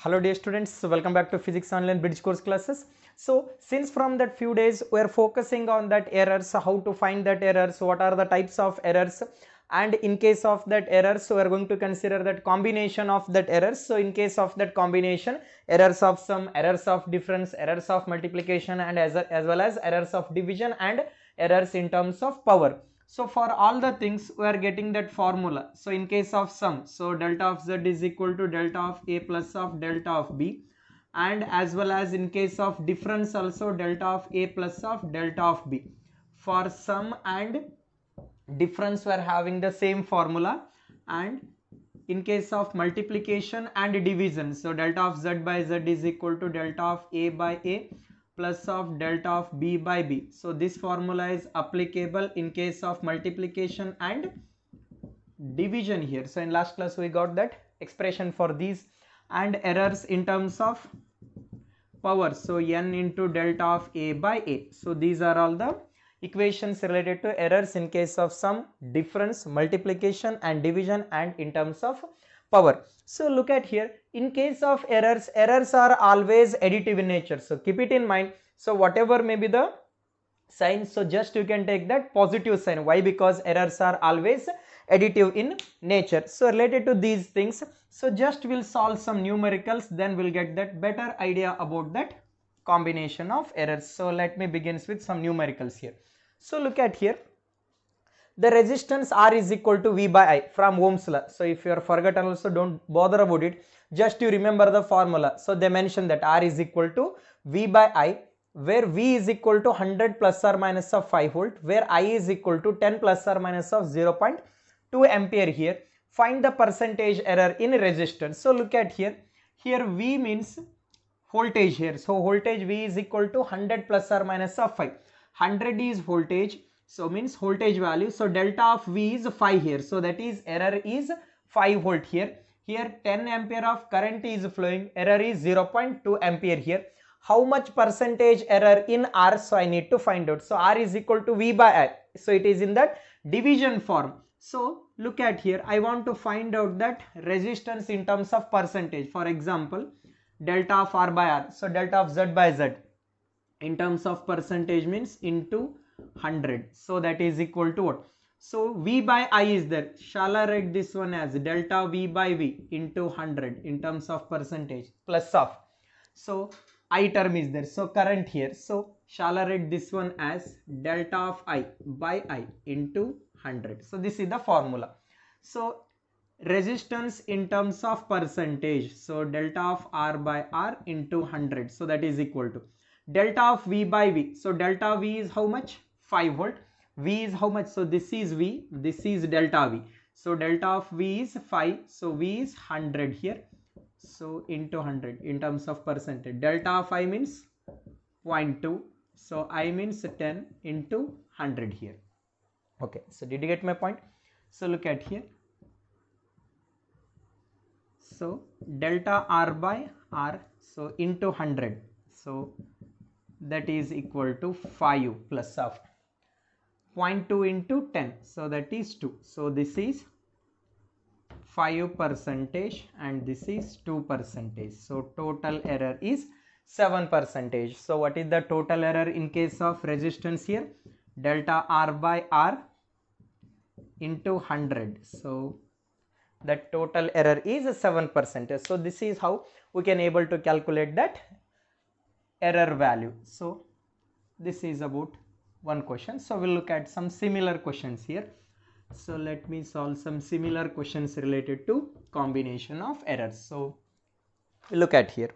Hello dear students, welcome back to Physics Online Bridge course classes. So since from that few days we are focusing on that errors, how to find that errors, what are the types of errors, and in case of that errors we are going to consider that combination of that errors. So in case of that combination, errors of sum, errors of difference, errors of multiplication, and as well as errors of division and errors in terms of power. So for all the things we are getting that formula. So in case of sum, so delta of z is equal to delta of a plus of delta of b, and as well as in case of difference also delta of a plus of delta of b. For sum and difference we are having the same formula, and in case of multiplication and division, so delta of z by z is equal to delta of a by a plus of delta of b by b. So this formula is applicable in case of multiplication and division here. So in last class we got that expression for these, and errors in terms of power, so n into delta of a by a. So these are all the equations related to errors in case of sum, difference, multiplication and division, and in terms of power. So look at here, in case of errors, errors are always additive in nature, so keep it in mind. So whatever may be the sign, so just you can take that positive sign. Why? Because errors are always additive in nature. So related to these things, so just we'll solve some numericals, then we'll get that better idea about that combination of errors. So let me begin with some numericals here. So look at here, the resistance R is equal to V by I from Ohm's law. So if you are forgotten also, don't bother about it, just you remember the formula. So they mentioned that R is equal to V by I, where V is equal to 100 plus or minus of 5 volt, where I is equal to 10 plus or minus of 0.2 ampere here. Find the percentage error in resistance. So look at here, here V means voltage here. So voltage V is equal to 100 plus or minus of 5. 100 is voltage, so means voltage value. So delta of V is 5 here. So that is error is 5 volt here. Here 10 ampere of current is flowing, error is 0.2 ampere here. How much percentage error in R? So I need to find out. So R is equal to V by I. So it is in that division form. So look at here, I want to find out that resistance in terms of percentage. For example, delta of R by R. So delta of Z by Z in terms of percentage means into 100. So that is equal to what? So V by I is there. Shall I write this one as delta V by V into 100 in terms of percentage plus of. So I term is there. So current here. So shall I write this one as delta of I by I into 100. So this is the formula. So resistance in terms of percentage. So delta of R by R into 100. So that is equal to delta of V by V. So delta V is how much? 5 volt. V is how much? So this is V, this is delta V. So delta of V is 5. So V is 100 here. So into 100 in terms of percentage. Delta of I means 0.2. So I means 10 into 100 here. Okay, so did you get my point? So look at here. So delta R by R, so into 100. So that is equal to 5 plus of 0.2 into 10. So that is 2. So this is 5 percentage and this is 2 percentage. So total error is 7 percentage. So what is the total error in case of resistance here? Delta R by R into 100. So the total error is 7%. So this is how we can able to calculate that error value. So this is about one question. So we'll look at some similar questions here. So let me solve some similar questions related to combination of errors. So look at here.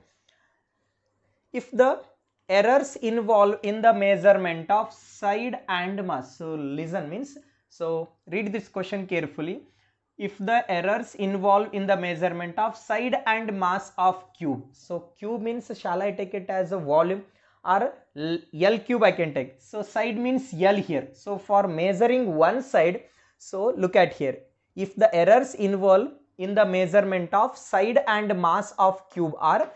If the errors involve in the measurement of side and mass, so listen means, so read this question carefully. If the errors involve in the measurement of side and mass of cube, so cube means, shall I take it as a volume or L cube I can take. So side means L here. So for measuring one side, so look at here, if the errors involve in the measurement of side and mass of cube are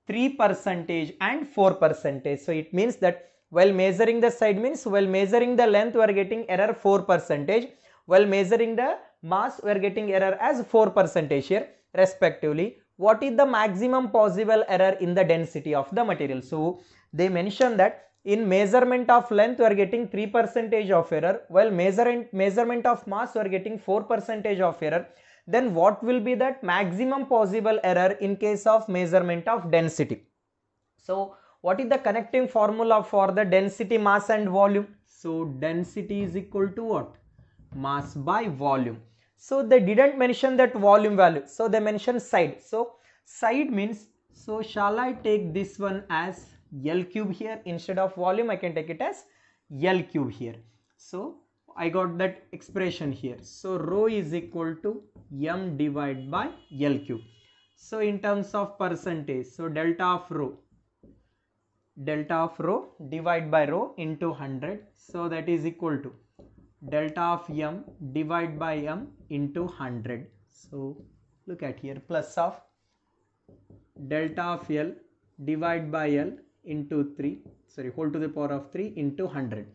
3% and 4%. So it means that while measuring the side means, while measuring the length we are getting error 4%, while measuring the mass we are getting error as 4% here respectively. what is the maximum possible error in the density of the material. So they mention that in measurement of length we are getting 3% of error, while measurement of mass we are getting 4% of error. Then what will be that maximum possible error in case of measurement of density? So what is the connecting formula for the density, mass and volume? So density is equal to what? Mass by volume. So they didn't mention that volume value, so they mentioned side. So side means, so shall I take this one as L cube here? Instead of volume I can take it as L cube here. So I got that expression here. So rho is equal to m divided by L cube. So in terms of percentage, so delta of rho divided by rho into 100, so that is equal to delta of m divided by m into 100. So look at here, plus of delta of L divided by L into 3, sorry, whole to the power of 3 into 100.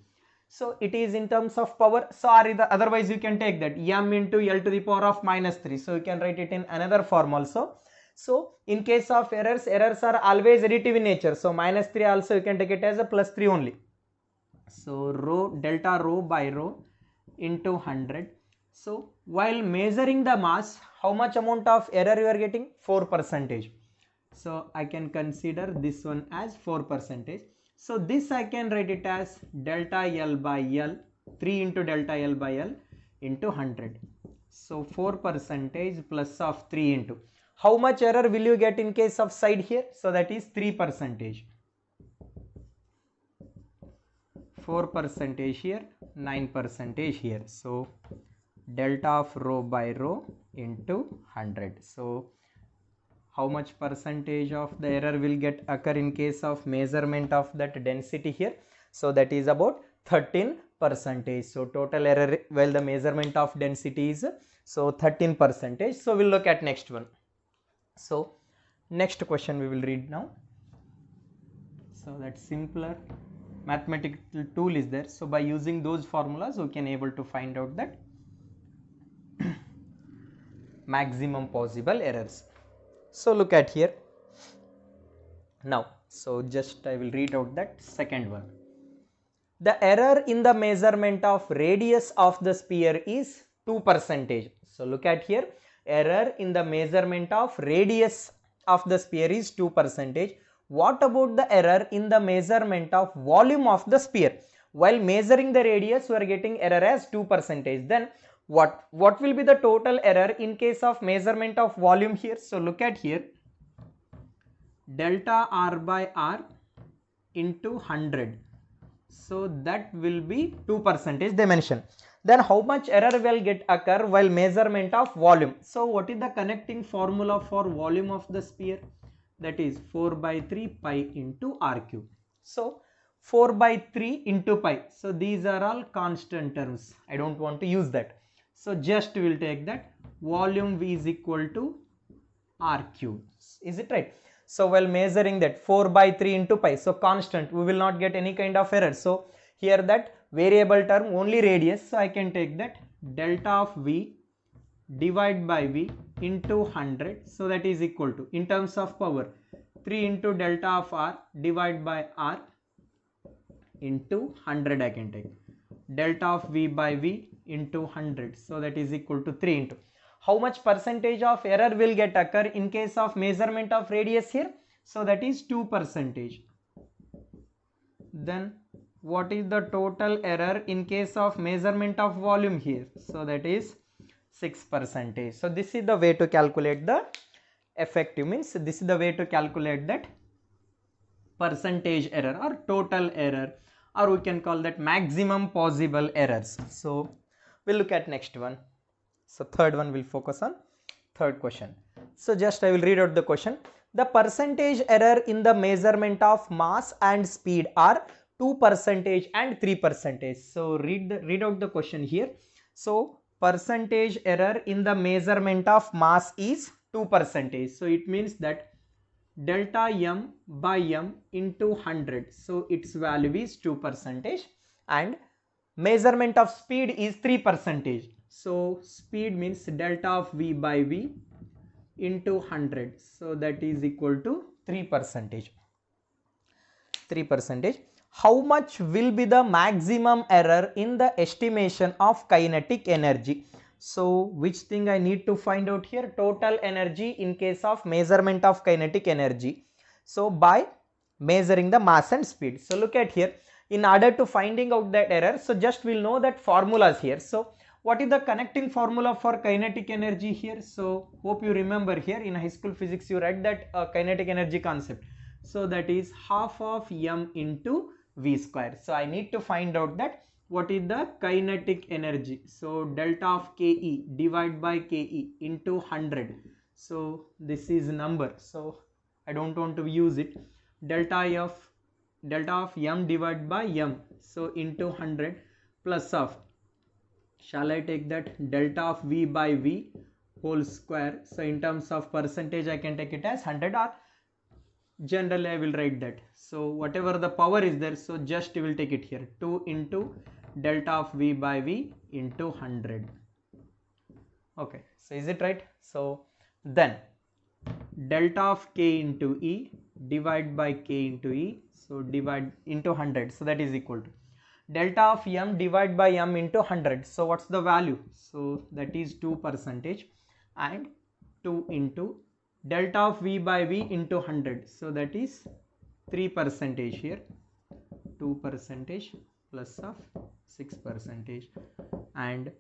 So it is in terms of power. So otherwise you can take that m into L to the power of minus 3. So you can write it in another form also. So in case of errors are always additive in nature. So minus 3 also you can take it as a plus 3 only. So delta rho by rho into 100. So while measuring the mass, how much amount of error you are getting? 4%. So I can consider this one as 4%. So this I can write it as delta L by L, 3 into delta L by L into 100. So 4% plus of 3 into. How much error will you get in case of side here? So that is 3%. 4% here, 9% here. So delta of rho by rho into 100. So how much percentage of the error will get occur in case of measurement of that density here? So that is about 13%. So total error while the measurement of density is so 13%. So we'll look at next one. So next question we will read now. So that simpler mathematical tool is there. So by using those formulas we can able to find out that maximum possible errors. So look at here now. So just I will read out that second one. The error in the measurement of radius of the sphere is 2%. So look at here, error in the measurement of radius of the sphere is 2%. What about the error in the measurement of volume of the sphere? While measuring the radius we are getting error as 2%. Then what will be the total error in case of measurement of volume here? So look at here, delta R by R into 100. So that will be 2% they mention. Then how much error will get occur while measurement of volume? So what is the connecting formula for volume of the sphere? That is 4 by 3 pi into r cube. So 4 by 3 into pi. So these are all constant terms. I don't want to use that. So just we will take that volume V is equal to r cube. Is it right? So while measuring that 4 by 3 into pi, so constant, we will not get any kind of error. So here that variable term only radius, so I can take that delta of V divided by V into 100. So that is equal to, in terms of power, 3 into delta of R divided by R into 100 I can take. Delta of V by V into 100. So that is equal to 3 into. How much percentage of error will get occur in case of measurement of radius here? So that is 2%. Then what is the total error in case of measurement of volume here? So that is 6%. So this is the way to calculate the effective, means this is the way to calculate that percentage error or total error, or we can call that maximum possible errors. So we'll look at next one. So third one will focus on third question. So just I will read out the question. The percentage error in the measurement of mass and speed are 2% and 3%. So read out the question here. So percentage error in the measurement of mass is 2%. So it means that delta m by m into 100. So its value is 2%, and measurement of speed is 3%. So speed means delta of v by v into 100, so that is equal to 3%. 3%. How much will be the maximum error in the estimation of kinetic energy? So which thing I need to find out here? Total energy in case of measurement of kinetic energy. So by measuring the mass and speed. So look at here, in order to finding out that error, so just we'll know that formulas here. So what is the connecting formula for kinetic energy here? So hope you remember here in high school physics you read that kinetic energy concept. So that is half of m into v square. So I need to find out that what is the kinetic energy. So delta of Ke divided by Ke into 100. So this is number, so I don't want to use it. Delta of m divided by m, so into 100 plus of, shall I take that delta of v by v whole square. So in terms of percentage I can take it as 100, or generally I will write that. So whatever the power is there, so just you will take it here, 2 into delta of v by v into 100. Okay, so is it right? So then delta of k into e divided by k into e, so divide into 100, so that is equal to delta of m divided by m into 100. So what's the value? So that is 2%, and 2 into delta of v by v into 100, so that is 3% here, 2% plus of 6%, and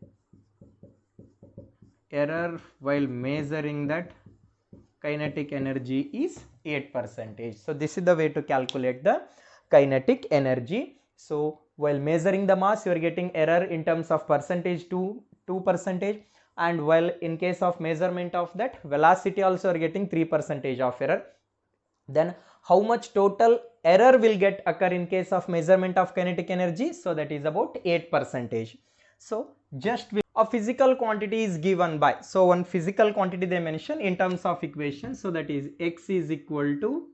error while measuring that kinetic energy is 8%. So this is the way to calculate the kinetic energy. So while measuring the mass you are getting error in terms of percentage to 2%, and while in case of measurement of that velocity also are getting 3% of error. Then how much total error will get occur in case of measurement of kinetic energy? So that is about 8%. So just a physical quantity is given by, so one physical quantity they mention in terms of equation, so that is x is equal to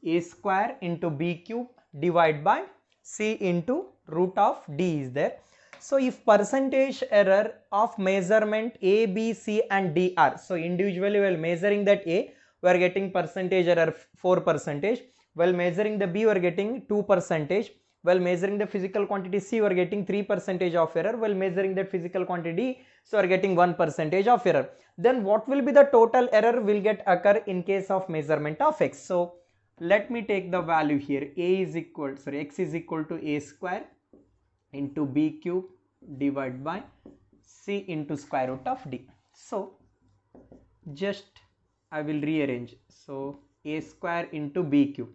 a square into b cube divided by c into root of d is there. So if percentage error of measurement a, b, c and d are, so individually while measuring that a we are getting percentage error 4%, while measuring the b we are getting 2%, while measuring the physical quantity c we are getting 3% of error, while measuring that physical quantity so we are getting 1% of error. Then what will be the total error will get occur in case of measurement of x? So let me take the value here, x is equal to a square into b cube divided by c into square root of d. So just I will rearrange, so a square into b cube,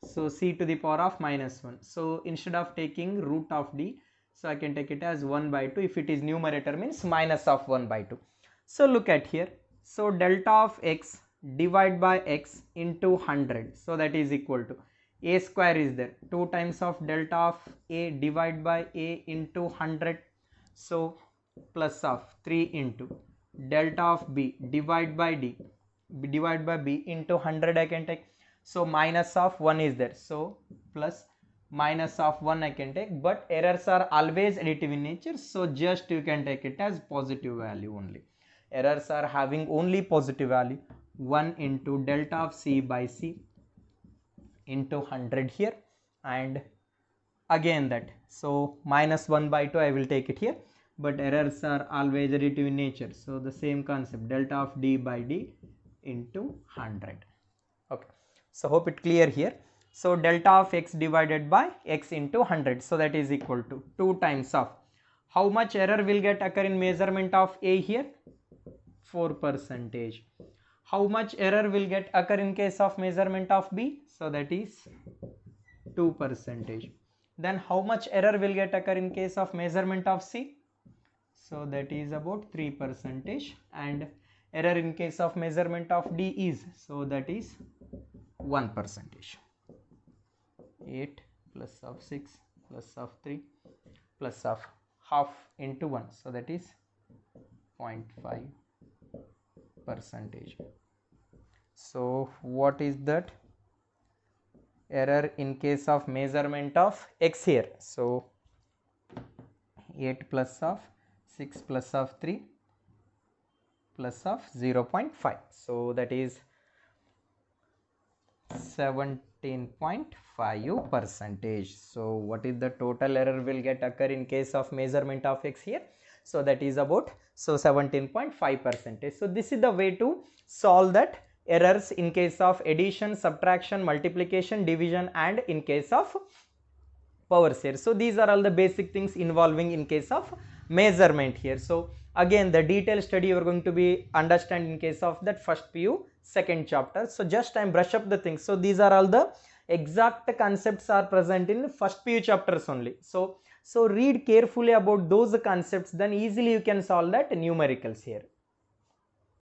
so c to the power of -1. So instead of taking root of d, so I can take it as 1 by 2. If it is numerator means minus of 1 by 2. So look at here, so delta of x divided by x into 100, so that is equal to a square is there, 2 times of delta of a divided by a into 100, so plus of 3 into delta of b divided by d divided by b into 100 I can take. So minus of 1 is there, so plus minus of 1 I can take, but errors are always additive in nature, so just you can take it as positive value only. Errors are having only positive value, 1 into delta of c by c into 100 here, and again that, so minus 1 by 2 I will take it here, but errors are always additive in nature, so the same concept, delta of d by d into 100. Okay, so hope it clear here. So delta of x divided by x into 100, so that is equal to 2 times of, how much error will get occur in measurement of a here? 4%. How much error will get occur in case of measurement of b? So that is 2%. Then how much error will get occur in case of measurement of c? So that is about 3%, and error in case of measurement of d is, so that is 1%. 8 plus of 6 plus of 3 plus of half into 1, so that is 0.5%. So what is that error in case of measurement of x here? So 8 plus of 6 plus of 3 plus of 0.5. So that is 17.5 percentage. So what is the total error will get occur in case of measurement of x here? So that is about 17.5 percentage. So this is the way to solve that errors in case of addition, subtraction, multiplication, division, and in case of power series. So these are all the basic things involving in case of measurement here. So again, the detailed study you are going to be understand in case of that first PU second chapter. So just I brush up the things. So these are all the exact concepts are present in first PU chapters only. So read carefully about those concepts, then easily you can solve that numericals here.